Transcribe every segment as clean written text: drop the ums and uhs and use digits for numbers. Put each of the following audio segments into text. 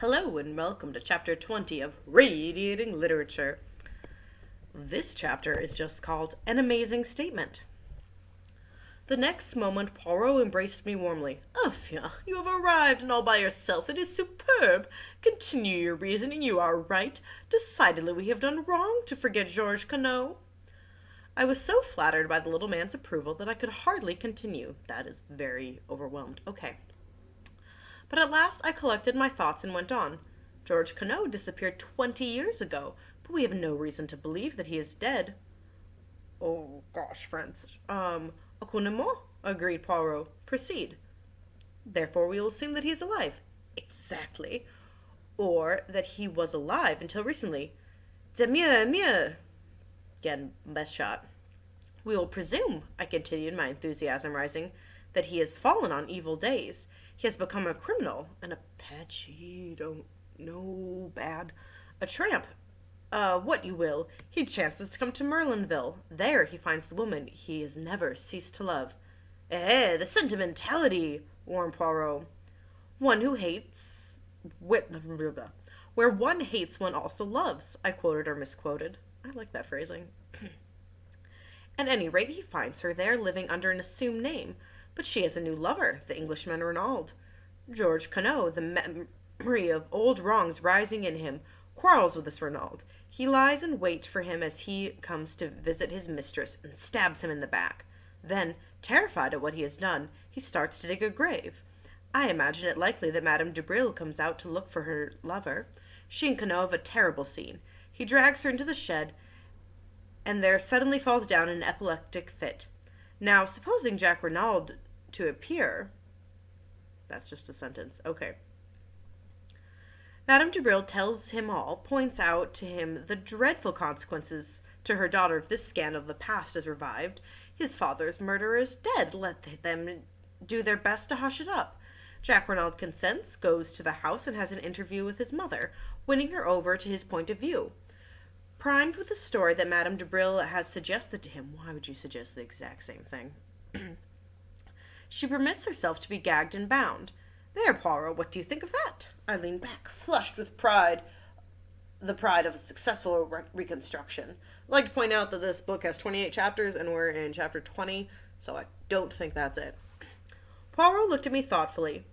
Hello and welcome to Chapter 20 of Radiating Literature. This chapter is just called An Amazing Statement. The next moment Poirot embraced me warmly. "Oh, Fia, you have arrived and all by yourself. It is superb. Continue your reasoning. You are right. Decidedly we have done wrong to forget Georges Queneau." I was so flattered by the little man's approval that I could hardly continue. That is very overwhelmed. Okay. But at last I collected my thoughts and went on. Georges Queneau disappeared 20 years ago, but we have no reason to believe that he is dead. Oh, gosh, friends. Aucunement, agreed Poirot. Proceed. Therefore we will assume that he is alive. Exactly. Or that he was alive until recently. De mieux, mieux. Again, best shot. We will presume, I continued, my enthusiasm rising, that he has fallen on evil days. He has become a criminal, an Apache, don't know, bad, a tramp, what you will. He chances to come to Merlinville. There he finds the woman he has never ceased to love. The sentimentality, warned Poirot. One who hates, where one hates one also loves, I quoted or misquoted. I like that phrasing. At any rate, he finds her there, living under an assumed name. But she has a new lover, the Englishman Renaud. Georges Queneau, the memory of old wrongs rising in him, quarrels with this Renaud. He lies in wait for him as he comes to visit his mistress and stabs him in the back. Then, terrified at what he has done, he starts to dig a grave. I imagine it likely that Madame de Brille comes out to look for her lover. She and Queneau have a terrible scene. He drags her into the shed, and there suddenly falls down in an epileptic fit. Now, supposing Jack Renaud to appear... That's just a sentence. Okay. Madame de Brille tells him all, points out to him the dreadful consequences to her daughter if this scandal of the past is revived. His father's murderer is dead. Let them do their best to hush it up. Jack Renaud consents, goes to the house, and has an interview with his mother, winning her over to his point of view. Primed with the story that Madame de Brille has suggested to him, why would you suggest the exact same thing? She permits herself to be gagged and bound. There, Poirot, what do you think of that? I leaned back, flushed with pride, the pride of a successful reconstruction. I'd like to point out that this book has 28 chapters, and we're in chapter 20, so I don't think that's it. Poirot looked at me thoughtfully.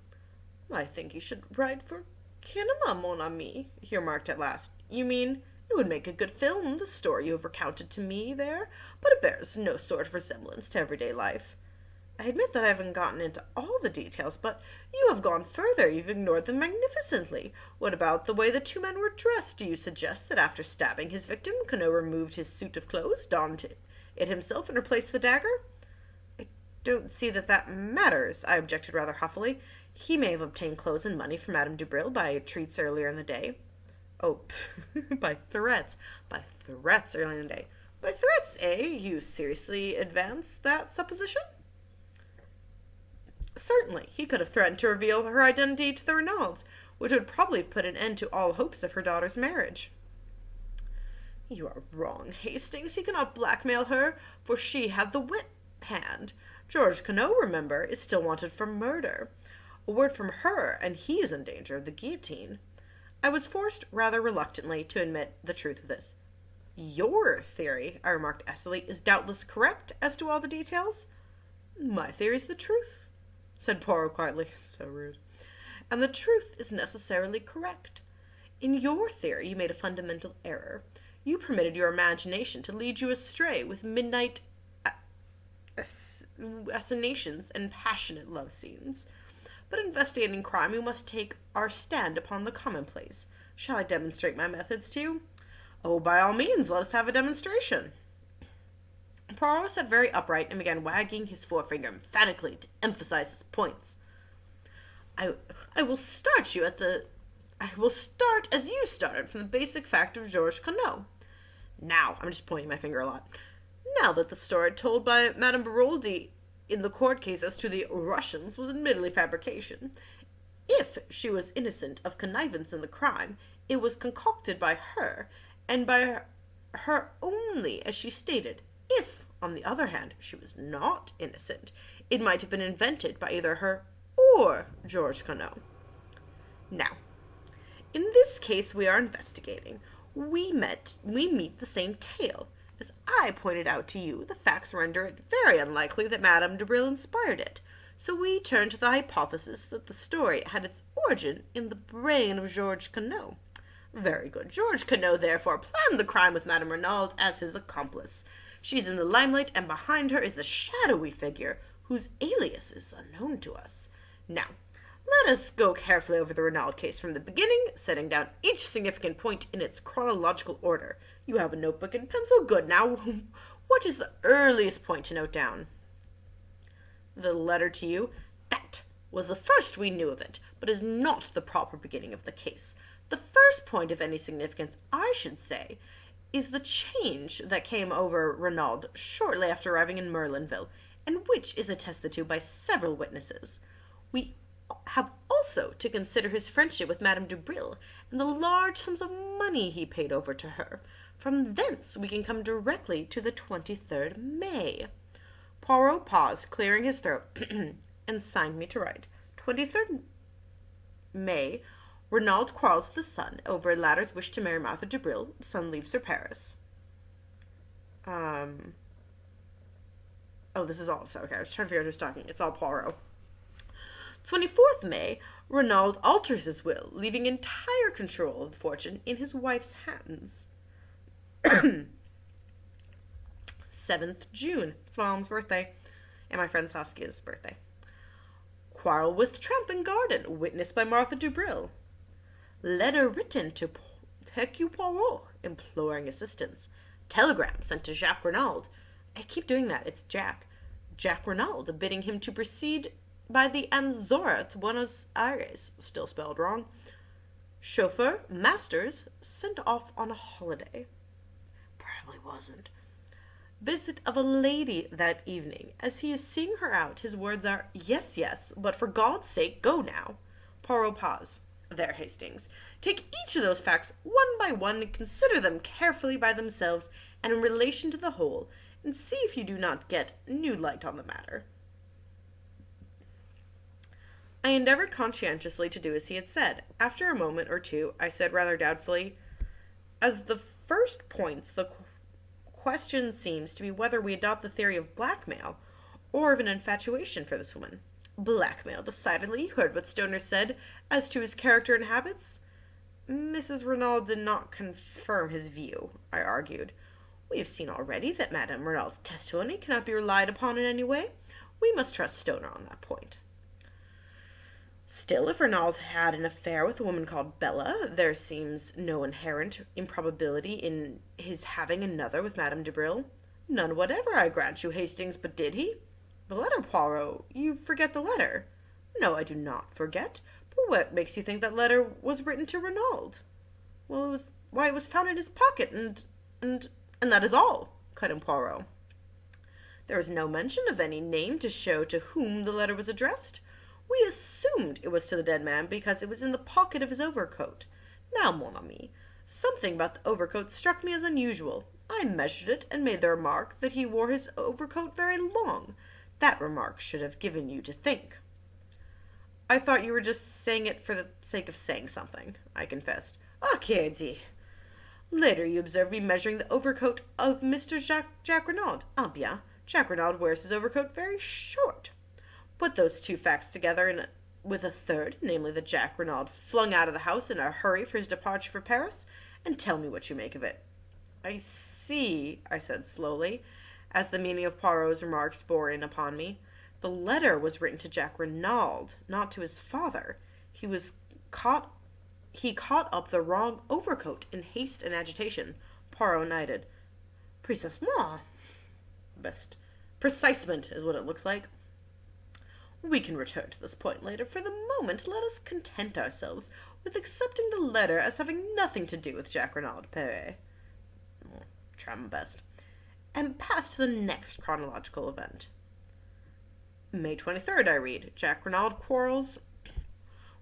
I think you should write for cinema, mon ami, he remarked at last. You mean... It would make a good film, the story you have recounted to me there, but it bears no sort of resemblance to everyday life. I admit that I haven't gotten into all the details, but you have gone further. You've ignored them magnificently. What about the way the two men were dressed? Do you suggest that after stabbing his victim, Queneau removed his suit of clothes, donned it himself, and replaced the dagger? I don't see that matters, I objected rather huffily. He may have obtained clothes and money from Madame de Brille by treats earlier in the day. Oh, by threats earlier in the day. By threats, eh? You seriously advance that supposition? Certainly. He could have threatened to reveal her identity to the Renauds, which would probably have put an end to all hopes of her daughter's marriage. You are wrong, Hastings. He cannot blackmail her, for she had the whip hand. Georges Queneau, remember, is still wanted for murder. A word from her, and he is in danger of the guillotine. I was forced, rather reluctantly, to admit the truth of this. Your theory, I remarked acidly, is doubtless correct as to all the details. My theory is the truth, said Poirot quietly. So rude. And the truth is necessarily correct. In your theory, you made a fundamental error. You permitted your imagination to lead you astray with midnight assassinations and passionate love scenes. But investigating crime, we must take our stand upon the commonplace. Shall I demonstrate my methods to you? Oh, by all means, let us have a demonstration. Poirot sat very upright and began wagging his forefinger emphatically to emphasize his points. I will start as you started from the basic fact of Georges Queneau. Now, I'm just pointing my finger a lot. Now that the story told by Madame Baroldi in the court case as to the Russians was admittedly fabrication. If she was innocent of connivance in the crime, it was concocted by her, and by her only, as she stated. If, on the other hand, she was not innocent, it might have been invented by either her or Georges Queneau. Now, case we are investigating, we meet the same tale. As I pointed out to you, the facts render it very unlikely that Madame de Bril inspired it. So we turn to the hypothesis that the story had its origin in the brain of Georges Queneau. Very good. Georges Queneau therefore planned the crime with Madame Renaud as his accomplice. She's in the limelight, and behind her is the shadowy figure whose alias is unknown to us. Now, let us go carefully over the Renaud case from the beginning, setting down each significant point in its chronological order. You have a notebook and pencil? Good. Now, what is the earliest point to note down? The letter to you? That was the first we knew of it, but is not the proper beginning of the case. The first point of any significance, I should say, is the change that came over Renaud shortly after arriving in Merlinville, and which is attested to by several witnesses. We have also to consider his friendship with Madame de Bril, and the large sums of money he paid over to her. From thence we can come directly to the 23rd May. Poirot paused, clearing his throat, and signed me to write. 23rd May, Renaud quarrels with his son over a latter's wish to marry Martha de Bril. The son leaves for Paris. Oh, this is all. So, okay, I was trying to figure out who's talking. It's all Poirot. 24th May, Renaud alters his will, leaving entire control of the fortune in his wife's hands. 7th June, it's my mom's birthday, and my friend Saskia's birthday. Quarrel with Trampling Garden, witnessed by Martha de Bril. Letter written to Hercule Poirot, imploring assistance. Telegram sent to Jacques Renaud. I keep doing that, it's Jack. Jacques Renaud, bidding him to proceed by the Anzora to Buenos Aires, still spelled wrong. Chauffeur, Masters, sent off on a holiday. Probably wasn't. Visit of a lady that evening. As he is seeing her out, his words are, "Yes, yes, but for God's sake, go now." Poirot pause. There, Hastings. Take each of those facts one by one and consider them carefully by themselves and in relation to the whole, and see if you do not get new light on the matter. I endeavored conscientiously to do as he had said. After a moment or two, I said rather doubtfully, "As the first points, the question seems to be whether we adopt the theory of blackmail or of an infatuation for this woman." Blackmail, decidedly. You heard what Stoner said as to his character and habits. Mrs. Renaud did not confirm his view, I argued. We have seen already that Madame Renaud's testimony cannot be relied upon in any way. We must trust Stoner on that point. Still, if Renaud had an affair with a woman called Bella, there seems no inherent improbability in his having another with Madame de Bril. None whatever, I grant you, Hastings, but did he? The letter, Poirot. You forget the letter. No, I do not forget. But what makes you think that letter was written to Renaud? Well, it was found in his pocket, and that is all, cut in Poirot. There is no mention of any name to show to whom the letter was addressed. We assumed it was to the dead man because it was in the pocket of his overcoat. Now, mon ami, something about the overcoat struck me as unusual. I measured it and made the remark that he wore his overcoat very long. That remark should have given you to think. I thought you were just saying it for the sake of saying something, I confessed. Ah, Katie. Later you observed me measuring the overcoat of Mr. Jacques Renaud. Ah, bien. Jacques Renaud wears his overcoat very short. Put those two facts together with a third, namely that Jacques Renaud flung out of the house in a hurry for his departure for Paris, and tell me what you make of it. I see, I said slowly, as the meaning of Poirot's remarks bore in upon me. The letter was written to Jacques Renaud, not to his father. He caught up the wrong overcoat in haste and agitation. Poirot nodded. Precisement. Best. Precisement is what it looks like. We can return to this point later. For the moment, let us content ourselves with accepting the letter as having nothing to do with Jacques Renaud, Perret. Try my best. And pass to the next chronological event. May 23rd, I read. Jacques Renaud quarrels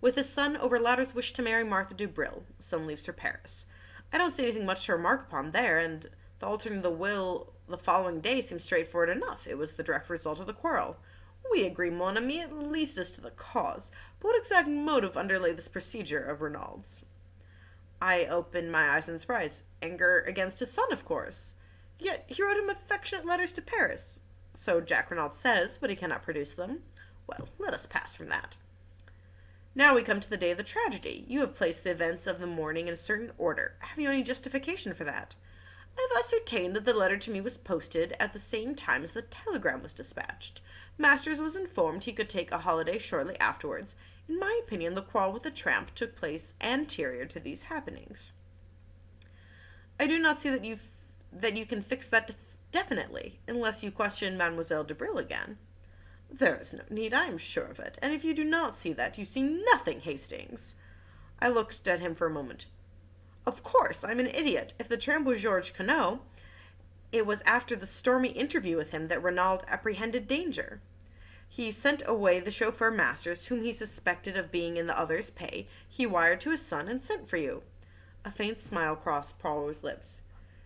with his son over latter's wish to marry Martha de Bril. Son leaves for Paris. I don't see anything much to remark upon there, and the altering of the will the following day seems straightforward enough. It was the direct result of the quarrel. We agree, mon ami, at least as to the cause, but what exact motive underlay this procedure of Renaud's? I opened my eyes in surprise. Anger against his son, of course. Yet he wrote him affectionate letters to Paris. So Jack Renaud says, but he cannot produce them. Well, let us pass from that. Now we come to the day of the tragedy. You have placed the events of the morning in a certain order. Have you any justification for that? I have ascertained that the letter to me was posted at the same time as the telegram was dispatched. Masters was informed he could take a holiday shortly afterwards. In my opinion, the quarrel with the tramp took place anterior to these happenings. I do not see that you can fix that definitely, unless you question Mademoiselle de Brille again. There is no need, I am sure of it, and if you do not see that, you see nothing, Hastings. I looked at him for a moment. Of course, I'm an idiot. If the tramp was Georges Queneau, it was after the stormy interview with him that Renaud apprehended danger. He sent away the chauffeur Masters, whom he suspected of being in the other's pay. He wired to his son and sent for you. A faint smile crossed Poirot's lips.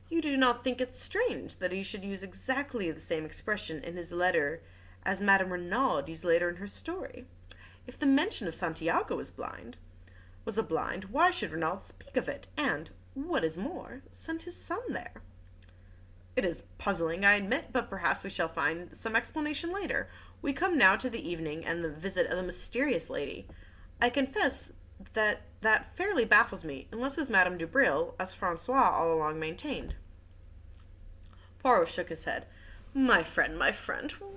You do not think it strange that he should use exactly the same expression in his letter as Madame Renaud used later in her story? If the mention of Santiago was a blind, why should Renaud speak of it, and, what is more, send his son there? It is puzzling, I admit, but perhaps we shall find some explanation later. We come now to the evening and the visit of the mysterious lady. I confess that fairly baffles me, unless it was Madame de Brille, as Francois all along maintained. Poirot shook his head. My friend,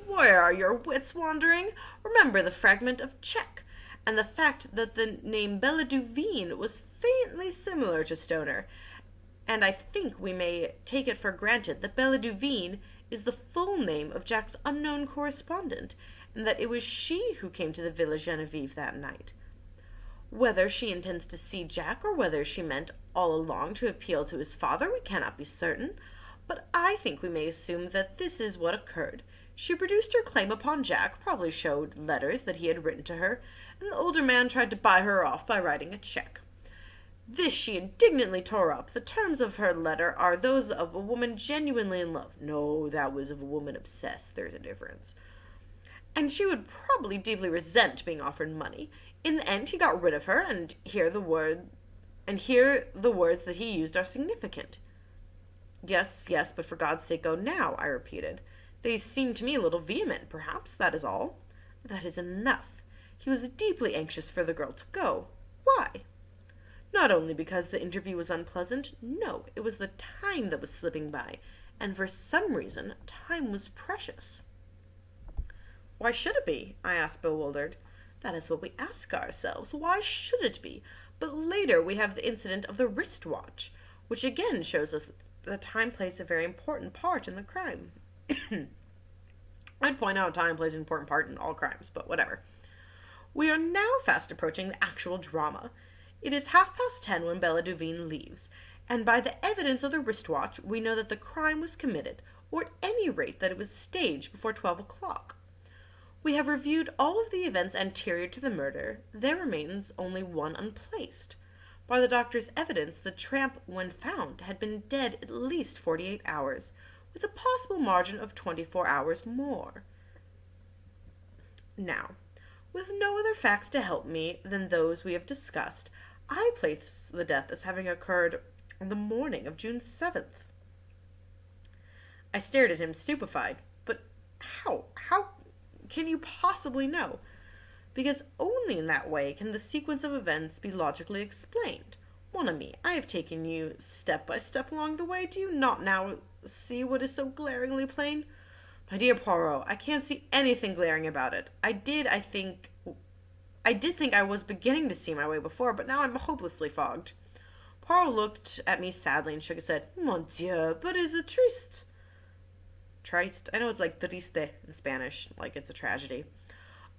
where are your wits wandering? Remember the fragment of check, and the fact that the name Belle Duvine was faintly similar to Stoner, and I think we may take it for granted that Belle Duvine is the full name of Jack's unknown correspondent, and that it was she who came to the Villa Genevieve that night. Whether she intends to see Jack, or whether she meant all along to appeal to his father, we cannot be certain, but I think we may assume that this is what occurred. She produced her claim upon Jack, probably showed letters that he had written to her, and the older man tried to buy her off by writing a check. This she indignantly tore up. The terms of her letter are those of a woman genuinely in love. No, that was of a woman obsessed. There's a difference. And she would probably deeply resent being offered money. In the end, he got rid of her, and here the words that he used are significant. Yes, but for God's sake, go now, I repeated. They seem to me a little vehement, perhaps, that is all. That is enough. He was deeply anxious for the girl to go. Why? Not only because the interview was unpleasant, no, it was the time that was slipping by, and for some reason, time was precious. Why should it be? I asked, bewildered. That is what we ask ourselves. Why should it be? But later we have the incident of the wristwatch, which again shows us that time plays a very important part in the crime. I'd point out time plays an important part in all crimes, but whatever. We are now fast approaching the actual drama. It is 10:30 when Belle Duvine leaves, and by the evidence of the wristwatch, we know that the crime was committed, or at any rate that it was staged before 12 o'clock. We have reviewed all of the events anterior to the murder. There remains only one unplaced. By the doctor's evidence, the tramp, when found, had been dead at least 48 hours, with a possible margin of 24 hours more. Now, with no other facts to help me than those we have discussed, I place the death as having occurred on the morning of June 7th. I stared at him, stupefied. But how? How can you possibly know? Because only in that way can the sequence of events be logically explained. Mon ami, I have taken you step by step along the way. Do you not now see what is so glaringly plain? My dear Poirot, I can't see anything glaring about it. I did think I was beginning to see my way before, but now I'm hopelessly fogged. Poirot looked at me sadly and shook his head. Mon Dieu, but is it triste? Triste? I know it's like triste in Spanish, like it's a tragedy.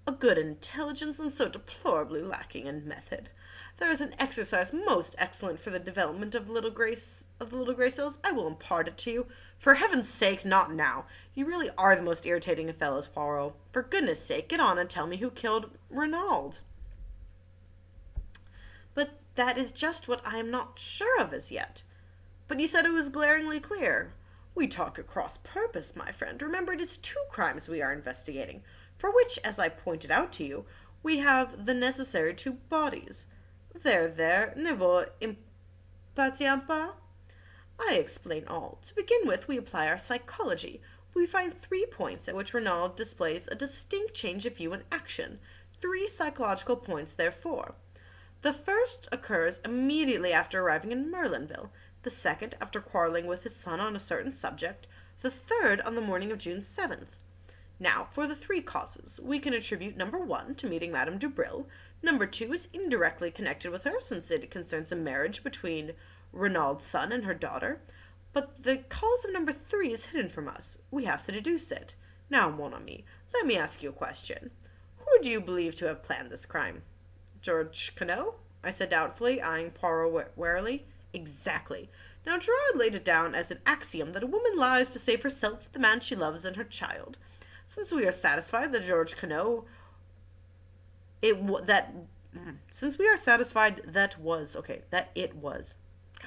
A good intelligence and so deplorably lacking in method. There is an exercise most excellent for the development of the little gray cells. I will impart it to you. For heaven's sake, not now. You really are the most irritating of fellows, Poirot. For goodness sake, get on and tell me who killed Renaud. But that is just what I am not sure of as yet. But you said it was glaringly clear. We talk at cross purpose, my friend. Remember, it is 2 crimes we are investigating, for which, as I pointed out to you, we have the necessary 2 bodies. There, ne vous Patience pas? I explain all. To begin with, we apply our psychology. We find 3 points at which Renaud displays a distinct change of view and action. 3 psychological points, therefore. The first occurs immediately after arriving in Merlinville, the second after quarreling with his son on a certain subject, the third on the morning of June 7th. Now, for the 3 causes, we can attribute number 1 to meeting Madame Dubril. Number 2 is indirectly connected with her, since it concerns a marriage between Renaud's son and her daughter. But the cause of number 3 is hidden from us. We have to deduce it. Now, mon ami, let me ask you a question. Who do you believe to have planned this crime? George Quenouille? I said doubtfully, eyeing Poirot warily. Exactly. Now Gerard laid it down as an axiom that a woman lies to save herself, the man she loves, and her child. Since we are satisfied that George Quenouille, since we are satisfied that it was.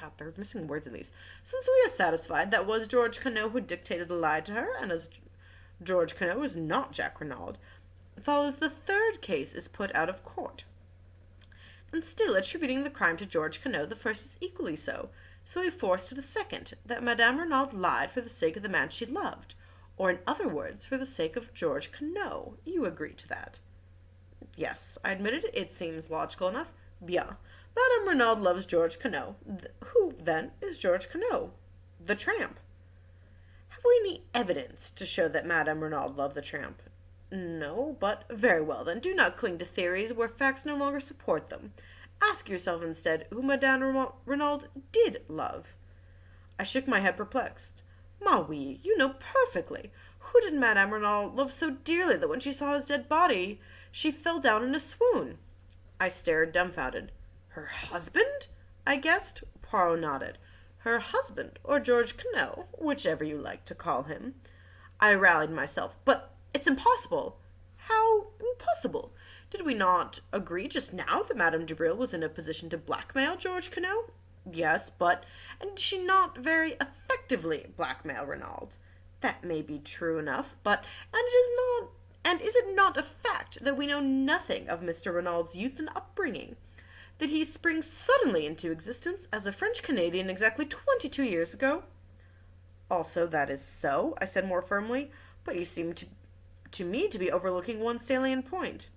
God, they're missing words in these. Since we are satisfied that was George Quenouille who dictated the lie to her, and as George Quenouille is not Jack Renaud, it follows the 3rd case is put out of court. And still attributing the crime to George Quenouille, the first is equally so. So we force to the second, that Madame Renaud lied for the sake of the man she loved, or in other words, for the sake of George Quenouille. You agree to that? Yes, I admitted it seems logical enough. Bien. Madame Renaud loves George Quenouille. Who, then, is George Quenouille? The tramp. Have we any evidence to show that Madame Renaud loved the tramp? No, but very well, then. Do not cling to theories where facts no longer support them. Ask yourself instead who Madame Renaud did love. I shook my head perplexed. Ma oui, you know perfectly. Who did Madame Renaud love so dearly that when she saw his dead body, she fell down in a swoon? I stared dumbfounded. Her husband? I guessed. Poirot nodded. Her husband, or George Quenouille, whichever you like to call him. I rallied myself. But it's impossible. How impossible? Did we not agree just now that Madame Dubril was in a position to blackmail George Quenouille? Yes, and did she not very effectively blackmail Renaud? That may be true enough, and is it not a fact that we know nothing of Mr. Renaud's youth and upbringing? That he springs suddenly into existence as a French Canadian exactly 22 years ago? Also, that is so, I said more firmly, but you seem to me to be overlooking one salient point.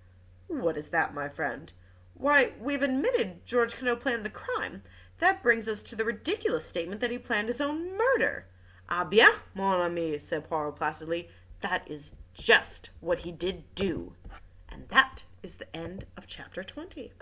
What is that, my friend? Why, we've admitted George Quenouille planned the crime. That brings us to the ridiculous statement that he planned his own murder. Ah bien, mon ami, said Poirot placidly. That is just what he did do. And that is the end of chapter 20.